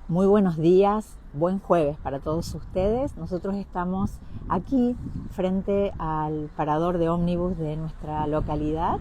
Muy buenos días, buen jueves para todos ustedes. Nosotros estamos aquí frente al parador de ómnibus de nuestra localidad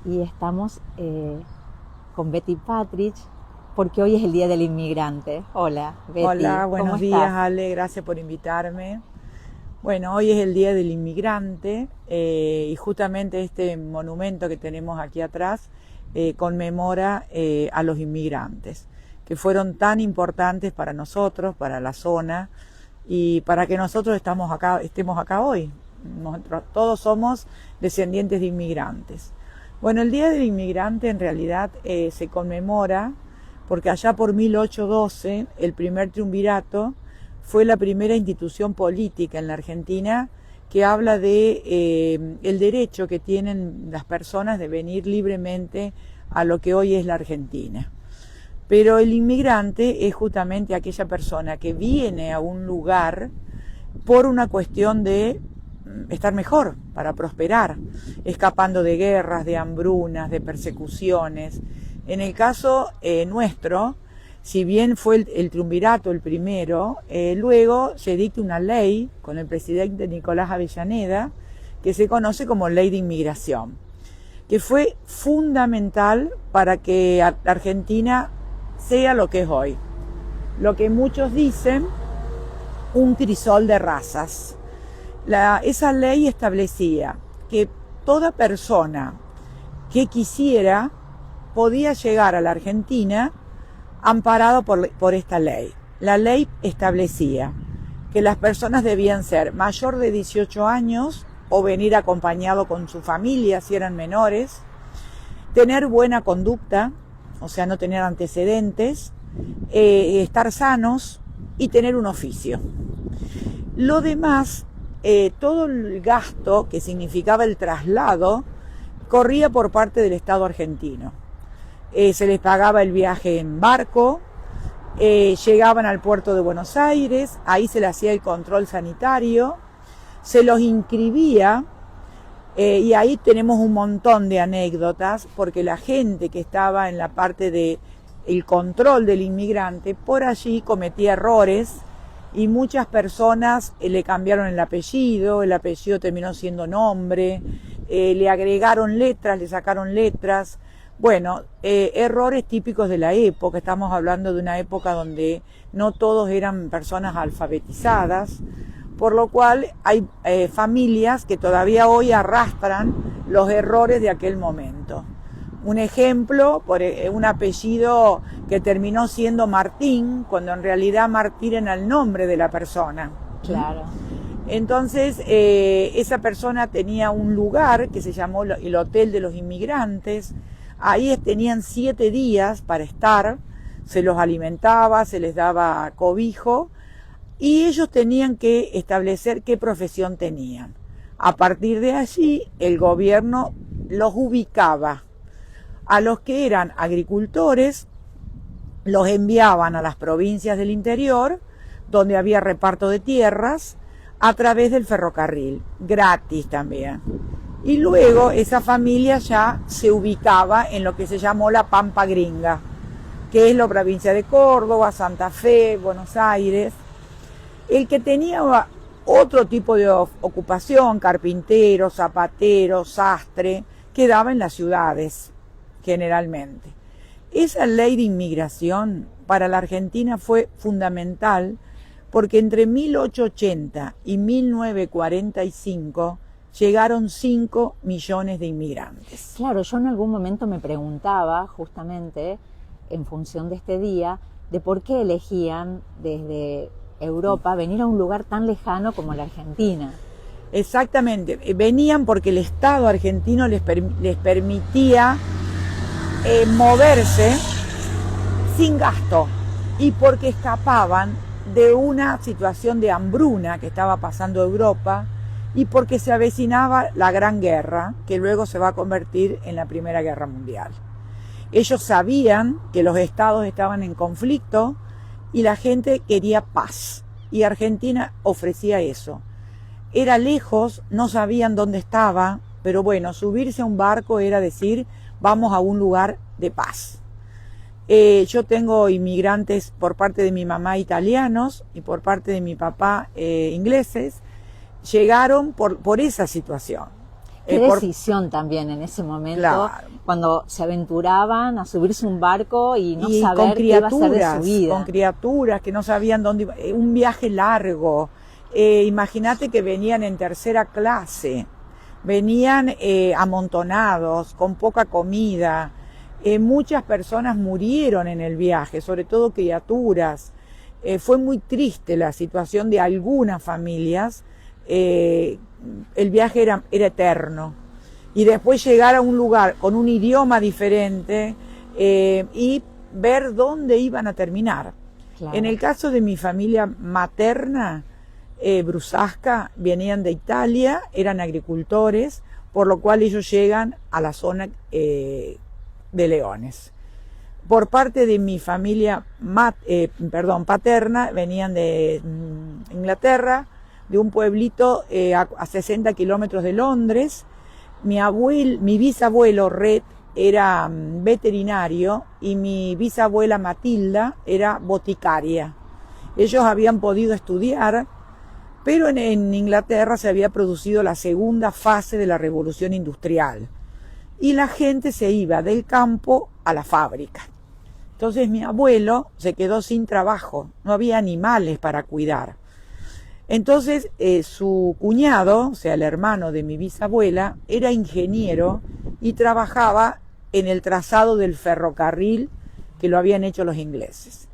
y estamos con Betty Patrick porque hoy es el Día del Inmigrante. Hola, Betty, Hola, ¿cómo buenos días, estás? Ale, gracias por invitarme. Bueno, hoy es el Día del Inmigrante y justamente este monumento que tenemos aquí atrás conmemora a los inmigrantes, que fueron tan importantes para nosotros, para la zona y para que nosotros estemos acá hoy. Nosotros todos somos descendientes de inmigrantes. Bueno, el Día del Inmigrante en realidad se conmemora porque allá por 1812 el primer triunvirato fue la primera institución política en la Argentina que habla de el derecho que tienen las personas de venir libremente a lo que hoy es la Argentina. Pero el inmigrante es justamente aquella persona que viene a un lugar por una cuestión de estar mejor, para prosperar, escapando de guerras, de hambrunas, de persecuciones. En el caso nuestro, si bien fue el triunvirato el primero, luego se dicta una ley con el presidente Nicolás Avellaneda, que se conoce como Ley de Inmigración, que fue fundamental para que Argentina sea lo que es hoy. Lo que muchos dicen, un crisol de razas. Esa ley establecía que toda persona que quisiera podía llegar a la Argentina amparado por esta ley. La ley establecía que las personas debían ser mayor de 18 años o venir acompañado con su familia si eran menores, tener buena conducta, o sea, no tener antecedentes, estar sanos y tener un oficio. Lo demás, todo el gasto que significaba el traslado, corría por parte del Estado argentino. Se les pagaba el viaje en barco, llegaban al puerto de Buenos Aires, ahí se les hacía el control sanitario, se los inscribía, y ahí tenemos un montón de anécdotas, porque la gente que estaba en la parte de el control del inmigrante, por allí cometía errores, y muchas personas le cambiaron el apellido terminó siendo nombre, le agregaron letras, le sacaron letras. Bueno, errores típicos de la época. Estamos hablando de una época donde no todos eran personas alfabetizadas, por lo cual hay familias que todavía hoy arrastran los errores de aquel momento. Un ejemplo, un apellido que terminó siendo Martín, cuando en realidad Martín era el nombre de la persona. Claro. Entonces, esa persona tenía un lugar que se llamó el Hotel de los Inmigrantes. Ahí tenían 7 días para estar, se los alimentaba, se les daba cobijo y ellos tenían que establecer qué profesión tenían. A partir de allí, el gobierno los ubicaba. A los que eran agricultores, los enviaban a las provincias del interior, donde había reparto de tierras, a través del ferrocarril, gratis también. Y luego esa familia ya se ubicaba en lo que se llamó la Pampa Gringa, que es la provincia de Córdoba, Santa Fe, Buenos Aires. El que tenía otro tipo de ocupación, carpintero, zapatero, sastre, quedaba en las ciudades, generalmente. Esa ley de inmigración para la Argentina fue fundamental porque entre 1880 y 1945 llegaron 5 millones de inmigrantes. Claro, yo en algún momento me preguntaba, justamente en función de este día, de por qué elegían desde Europa venir a un lugar tan lejano como la Argentina. Exactamente, venían porque el Estado argentino les permitía moverse sin gasto y porque escapaban de una situación de hambruna que estaba pasando Europa y porque se avecinaba la Gran Guerra, que luego se va a convertir en la Primera Guerra Mundial. Ellos sabían que los estados estaban en conflicto y la gente quería paz, y Argentina ofrecía eso. Era lejos, no sabían dónde estaba, pero bueno, subirse a un barco era decir, vamos a un lugar de paz. Yo tengo inmigrantes por parte de mi mamá italianos y por parte de mi papá ingleses. Llegaron por esa situación. Qué decisión también en ese momento, claro, cuando se aventuraban a subirse un barco y no saber qué iba a hacer de su vida. Con criaturas que no sabían dónde iba. Un viaje largo. Imagínate que venían en tercera clase, venían amontonados, con poca comida. Muchas personas murieron en el viaje, sobre todo criaturas. Fue muy triste la situación de algunas familias. El viaje era eterno. Y después llegar a un lugar con un idioma diferente y ver dónde iban a terminar. Claro. En el caso de mi familia materna, brusasca, venían de Italia, eran agricultores, por lo cual ellos llegan a la zona de Leones. Por parte de mi familia paterna, venían de Inglaterra, de un pueblito a 60 kilómetros de Londres. Mi bisabuelo Red era veterinario y mi bisabuela Matilda era boticaria. Ellos habían podido estudiar, pero en Inglaterra se había producido la segunda fase de la revolución industrial y la gente se iba del campo a la fábrica. Entonces mi abuelo se quedó sin trabajo, no había animales para cuidar. Entonces su cuñado, o sea el hermano de mi bisabuela, era ingeniero y trabajaba en el trazado del ferrocarril que lo habían hecho los ingleses.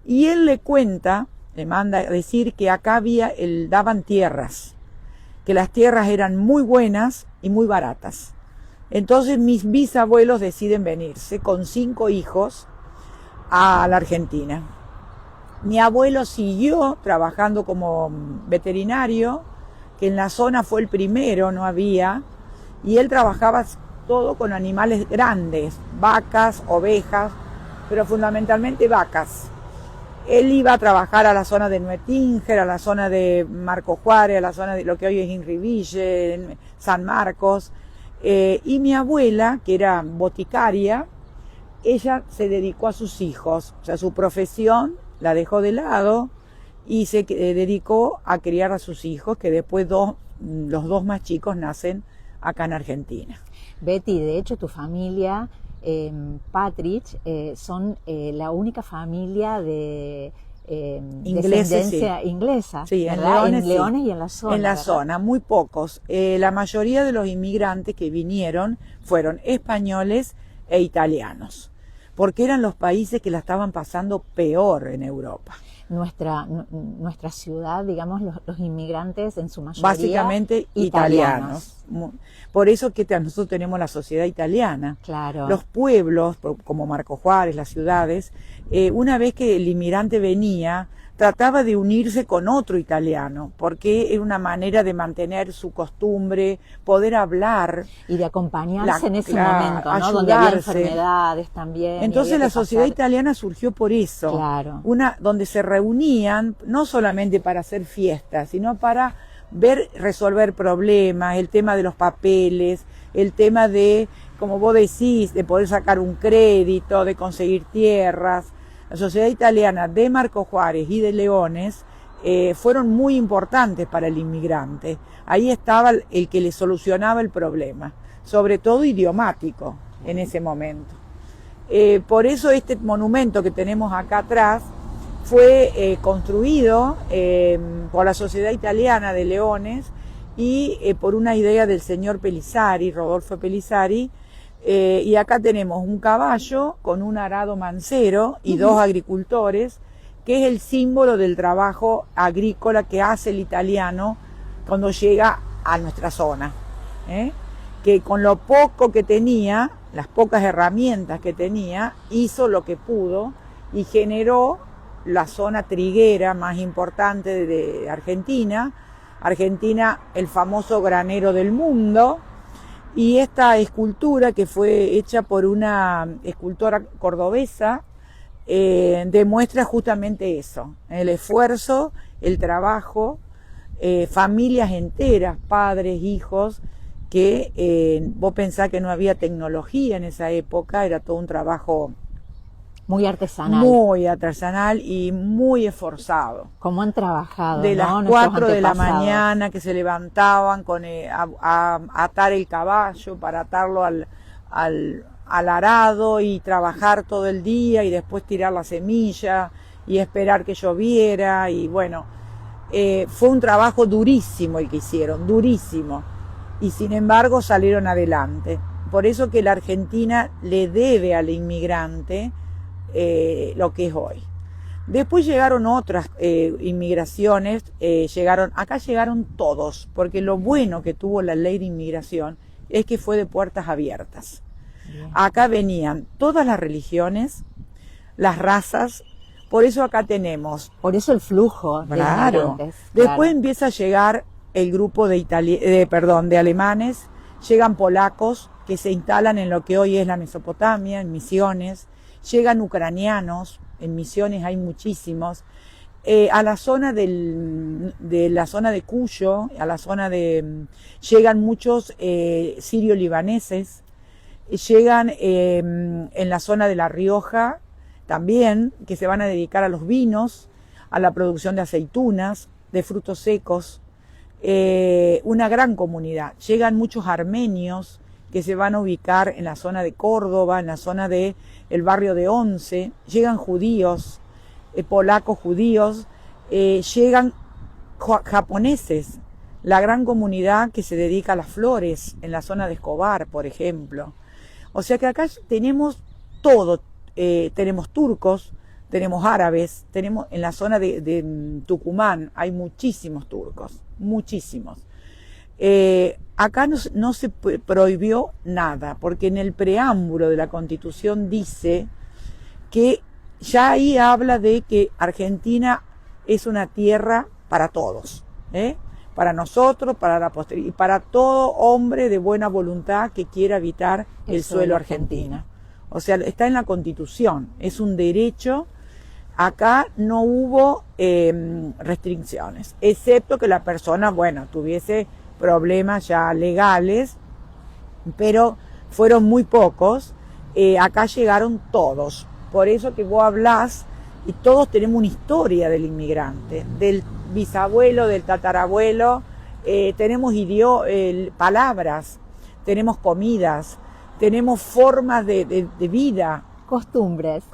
Y él le manda a decir que acá daban tierras, que las tierras eran muy buenas y muy baratas. Entonces mis bisabuelos deciden venirse con 5 hijos a la Argentina. Mi abuelo siguió trabajando como veterinario, que en la zona fue el primero, no había, y él trabajaba todo con animales grandes, vacas, ovejas, pero fundamentalmente vacas. Él iba a trabajar a la zona de Nuetinger, a la zona de Marco Juárez, a la zona de lo que hoy es Inriville, San Marcos, y mi abuela, que era boticaria, ella se dedicó a sus hijos, o sea, su profesión la dejó de lado y se dedicó a criar a sus hijos, que después los 2 más chicos nacen acá en Argentina. Betty, de hecho tu familia, Patrick, son la única familia de descendencia inglesa, sí, en Leones, Leones sí, y en la zona. En la ¿verdad? zona, muy pocos. La mayoría de los inmigrantes que vinieron fueron españoles e italianos, porque eran los países que la estaban pasando peor en Europa. Nuestra ciudad, digamos, los inmigrantes en su mayoría básicamente italianos. Por eso que nosotros tenemos la sociedad italiana. Claro. Los pueblos, como Marco Juárez, las ciudades, una vez que el inmigrante venía, trataba de unirse con otro italiano, porque era una manera de mantener su costumbre, poder hablar. Y de acompañarse en ese momento, ¿no? Donde había enfermedades también. Entonces la sociedad italiana surgió por eso. Claro. Donde se reunían, no solamente para hacer fiestas, sino para resolver problemas, el tema de los papeles, el tema de, como vos decís, de poder sacar un crédito, de conseguir tierras. La sociedad italiana de Marco Juárez y de Leones fueron muy importantes para el inmigrante. Ahí estaba el que le solucionaba el problema, sobre todo idiomático en ese momento. Por eso este monumento que tenemos acá atrás fue construido por la Sociedad Italiana de Leones y por una idea del señor Pellizzari, Rodolfo Pellizzari. Y acá tenemos un caballo con un arado mancero y 2 agricultores, que es el símbolo del trabajo agrícola que hace el italiano cuando llega a nuestra zona, que con lo poco que tenía, las pocas herramientas que tenía, hizo lo que pudo y generó la zona triguera más importante de Argentina. Argentina, el famoso granero del mundo. Y esta escultura, que fue hecha por una escultora cordobesa, demuestra justamente eso, el esfuerzo, el trabajo, familias enteras, padres, hijos, que vos pensás que no había tecnología en esa época, era todo un trabajo Muy artesanal. Muy artesanal y muy esforzado. Cómo han trabajado, de las ¿no? 4 de la Antepasados. mañana que se levantaban a atar el caballo, para atarlo al arado y trabajar todo el día y después tirar la semilla y esperar que lloviera. Y bueno, fue un trabajo durísimo el que hicieron, durísimo. Y sin embargo salieron adelante. Por eso que la Argentina le debe al inmigrante lo que es hoy. Después llegaron otras inmigraciones, acá llegaron todos, porque lo bueno que tuvo la ley de inmigración es que fue de puertas abiertas. Bien. Acá venían todas las religiones, las razas, por eso acá tenemos. Por eso el flujo de inmigrantes. Después empieza a llegar el grupo de alemanes, llegan polacos que se instalan en lo que hoy es la Mesopotamia, en Misiones, llegan ucranianos, en Misiones hay muchísimos, a la zona la zona de Cuyo, llegan muchos sirio-libaneses, llegan en la zona de La Rioja también, que se van a dedicar a los vinos, a la producción de aceitunas, de frutos secos, una gran comunidad. Llegan muchos armenios que se van a ubicar en la zona de Córdoba, en la zona de el barrio de Once, llegan judíos, polacos judíos, llegan japoneses, la gran comunidad que se dedica a las flores en la zona de Escobar, por ejemplo. O sea que acá tenemos todo, tenemos turcos, tenemos árabes, tenemos en la zona de Tucumán hay muchísimos turcos, muchísimos. Acá no se prohibió nada, porque en el preámbulo de la Constitución dice que ya ahí habla de que Argentina es una tierra para todos, para nosotros, para la posteridad y para todo hombre de buena voluntad que quiera habitar el suelo argentino. O sea, está en la Constitución, es un derecho. Acá no hubo restricciones, excepto que la persona, bueno, tuviese problemas ya legales, pero fueron muy pocos. Acá llegaron todos, por eso que vos hablás y todos tenemos una historia del inmigrante, del bisabuelo, del tatarabuelo, tenemos palabras, tenemos comidas, tenemos formas de vida. Costumbres,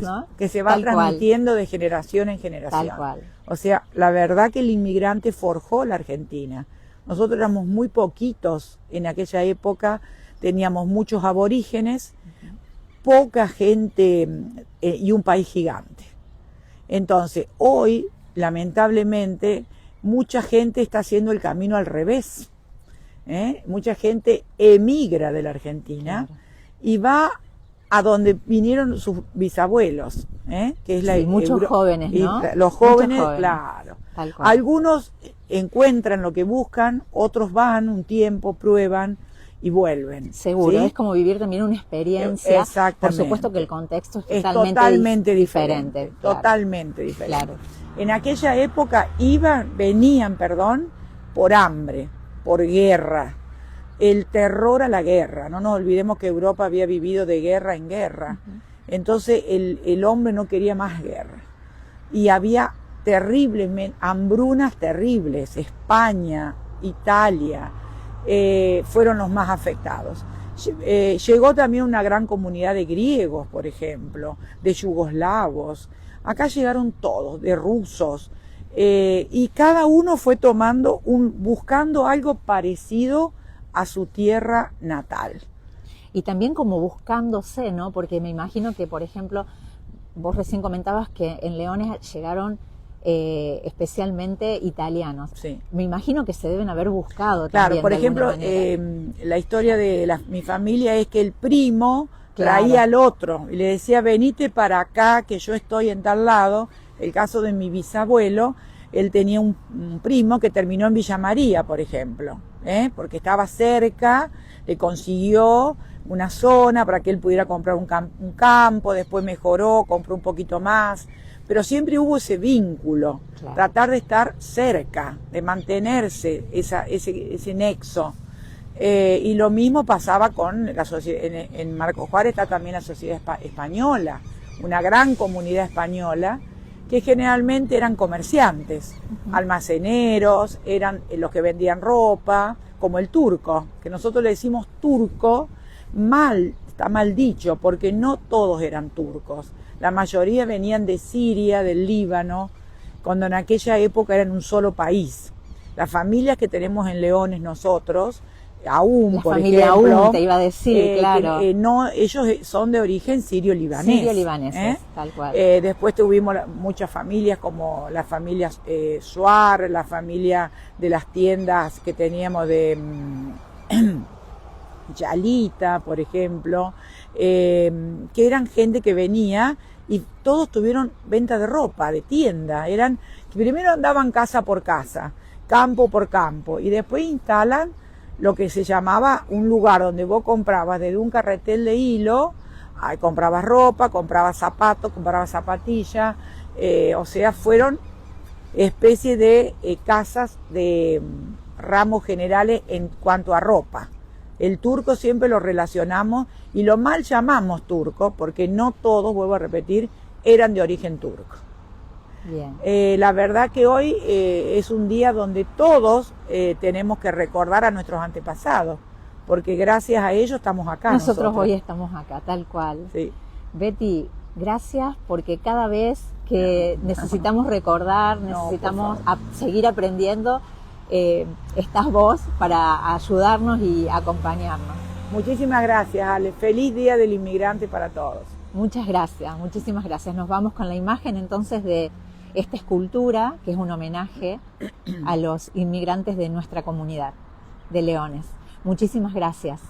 ¿no? Que se va transmitiendo de generación en generación. Tal cual. O sea, la verdad que el inmigrante forjó la Argentina. Nosotros éramos muy poquitos en aquella época, teníamos muchos aborígenes, poca gente y un país gigante. Entonces, hoy, lamentablemente, mucha gente está haciendo el camino al revés. Mucha gente emigra de la Argentina, claro, y va a donde vinieron sus bisabuelos, que es muchos jóvenes, ¿no? Los jóvenes, claro. Algunos encuentran lo que buscan, otros van un tiempo, prueban y vuelven. Seguro, ¿sí? Es como vivir también una experiencia. Exactamente. Por supuesto que el contexto es totalmente diferente. Claro. Totalmente diferente. Claro. En aquella época venían, por hambre, por guerra. El terror a la guerra, no nos olvidemos que Europa había vivido de guerra en guerra, entonces el hombre no quería más guerra, y había hambrunas terribles. España, Italia, fueron los más afectados. Llegó también una gran comunidad de griegos, por ejemplo, de yugoslavos, acá llegaron todos, de rusos, y cada uno fue buscando algo parecido a su tierra natal. Y también como buscándose, ¿no? Porque me imagino que, por ejemplo, vos recién comentabas que en Leones llegaron especialmente italianos. Sí. Me imagino que se deben haber buscado claro, también. Por ejemplo, la historia de mi familia es que el primo traía al otro y le decía, venite para acá que yo estoy en tal lado. El caso de mi bisabuelo, él tenía un primo que terminó en Villa María, por ejemplo, porque estaba cerca, le consiguió una zona para que él pudiera comprar un campo, después mejoró, compró un poquito más, pero siempre hubo ese vínculo, claro, tratar de estar cerca, de mantenerse ese nexo. Y lo mismo pasaba con la sociedad, en Marcos Juárez está también la sociedad española, una gran comunidad española que generalmente eran comerciantes, almaceneros, eran los que vendían ropa, como el turco, que nosotros le decimos turco, está mal dicho, porque no todos eran turcos. La mayoría venían de Siria, del Líbano, cuando en aquella época eran un solo país. Las familias que tenemos en Leones nosotros, Aún, por ejemplo, Aún, te iba a decir, claro. No, ellos son de origen sirio-libanés. Sirio-libaneses, tal cual. Después tuvimos muchas familias, como la familia Suar, la familia de las tiendas que teníamos de Yalita, por ejemplo, que eran gente que venía y todos tuvieron venta de ropa, de tienda. Primero andaban casa por casa, campo por campo, y después instalan lo que se llamaba un lugar donde vos comprabas desde un carretel de hilo, comprabas ropa, comprabas zapatos, comprabas zapatillas, o sea, fueron especie de casas de ramos generales en cuanto a ropa. El turco siempre lo relacionamos y lo mal llamamos turco porque no todos, vuelvo a repetir, eran de origen turco. Bien. La verdad que hoy es un día donde todos tenemos que recordar a nuestros antepasados, porque gracias a ellos estamos acá. Nosotros hoy estamos acá, tal cual. Sí. Betty, gracias, porque cada vez que necesitamos recordar, necesitamos seguir aprendiendo, estás vos para ayudarnos y acompañarnos. Muchísimas gracias, Ale. Feliz Día del Inmigrante para todos. Muchas gracias, muchísimas gracias. Nos vamos con la imagen entonces de esta escultura, que es un homenaje a los inmigrantes de nuestra comunidad de Leones. Muchísimas gracias.